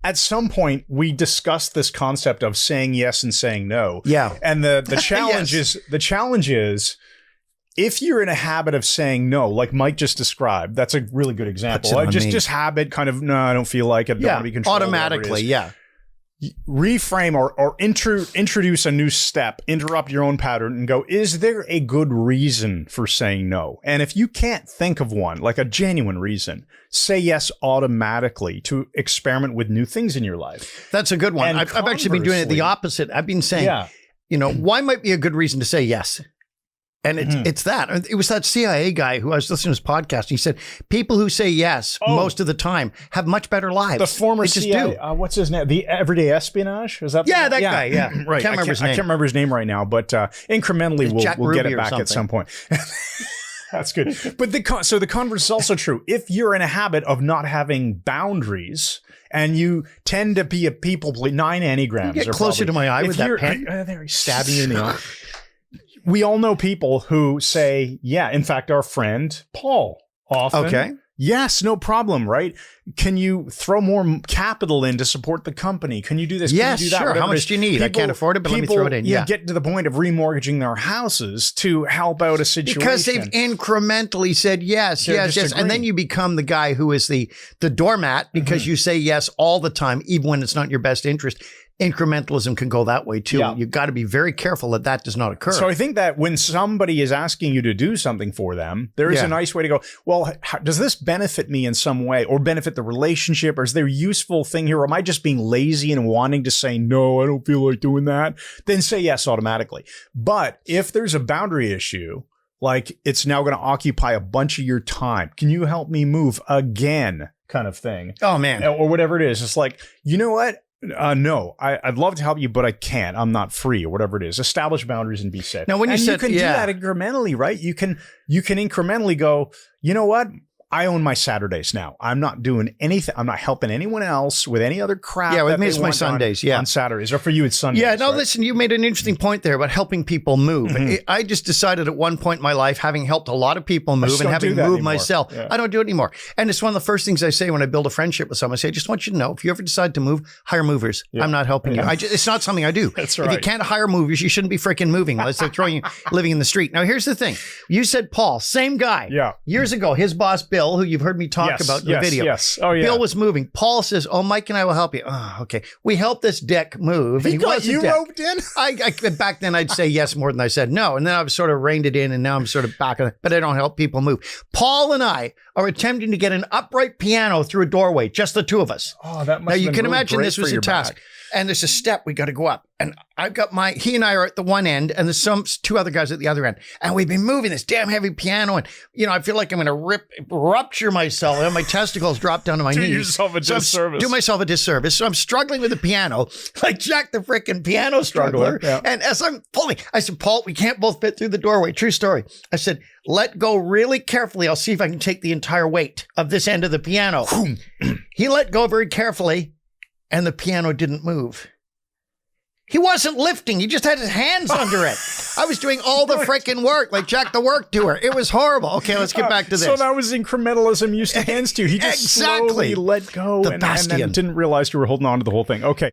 at some point, we discussed this concept of saying yes and saying no. Yeah. And the challenge Yes. the challenge is, if you're in a habit of saying no, like Mike just described, that's a really good example. Just habit, kind of, no, I don't feel like it. Don't want to be controlled. Automatically, yeah. Reframe or introduce a new step, interrupt your own pattern and go, is there a good reason for saying no? And if you can't think of one, like a genuine reason, say yes automatically to experiment with new things in your life. That's a good one. I've actually been doing it the opposite. I've been saying, why might be a good reason to say yes? And it's that. It was that CIA guy who I was listening to his podcast. And he said, people who say yes most of the time have much better lives. The former CIA, what's his name? The Everyday Espionage? Is that that guy, yeah. Right. I can't remember his name right now, but incrementally we'll get it back at some point. That's good. But so the converse is also true. If you're in a habit of not having boundaries and you tend to be a people pleaser, 9 enneagrams. You get closer to my eye with that pen. There, he's stabbing you in the eye. We all know people who say, yeah, in fact, our friend Paul often. Okay. Yes, no problem, right? Can you throw more capital in to support the company? Can you do this? Yes, can you do that? sure. How much do you need? I can't afford it, but let me throw it in. Yeah. Get to the point of remortgaging their houses to help out a situation. Because they've incrementally said yes, yes. And then you become the guy who is the doormat because you say yes all the time, even when it's not in your best interest. Incrementalism can go that way too. Yeah. You've got to be very careful that does not occur. So I think that when somebody is asking you to do something for them, there is a nice way to go, well, does this benefit me in some way or benefit the relationship? Or is there a useful thing here? Or am I just being lazy and wanting to say, no, I don't feel like doing that? Then say yes automatically. But if there's a boundary issue, like it's now going to occupy a bunch of your time, can you help me move again kind of thing? Oh, man. Or whatever it is. It's like, you know what? No, I'd love to help you, but I can't. I'm not free or whatever it is. Establish boundaries and be safe. Now, when you can do that incrementally, right? You can incrementally go, you know what? I own my Saturdays now. I'm not doing anything. I'm not helping anyone else with any other crap. Yeah, with me it's my Sundays. On Saturdays, or for you it's Sundays. Yeah, no, right? Listen, you made an interesting point there about helping people move. I just decided at one point in my life, having helped a lot of people move and having moved myself, I don't do it anymore. And it's one of the first things I say when I build a friendship with someone. I say, I just want you to know, if you ever decide to move, hire movers. Yeah. I'm not helping you. It's not something I do. That's right. If you can't hire movers, you shouldn't be freaking moving unless they're throwing you living in the street. Now, here's the thing. You said Paul, same guy. Yeah. Years ago, his boss, Bill, who you've heard me talk about in the video. Yes. Oh, yeah. Bill was moving. Paul says, oh, Mike and I will help you. Oh, okay. We helped this dick move. He got you roped in? I back then I'd say yes more than I said no. And then I've sort of reined it in and now I'm sort of back on it. But I don't help people move. Paul and I are attempting to get an upright piano through a doorway. Just the two of us. Oh, that must Now have you been can really imagine great this was for a your task. back. And there's a step we got to go up. And I've got he and I are at the one end and there's two other guys at the other end. And we've been moving this damn heavy piano. And, I feel like I'm going to rupture myself and my testicles drop down to my knees. Do yourself a disservice. Do myself a disservice. So I'm struggling with the piano, like Jack the frickin' piano struggler. Yeah. And as I'm pulling, I said, Paul, we can't both fit through the doorway. True story. I said, let go really carefully. I'll see if I can take the entire weight of this end of the piano. He let go very carefully and the piano didn't move. He wasn't lifting. He just had his hands under it. I was doing all the freaking work, like Jack the Work Doer. It was horrible. Okay, let's get back to this. So that was incrementalism used against you. He just slowly let go and then didn't realize you were holding on to the whole thing. Okay.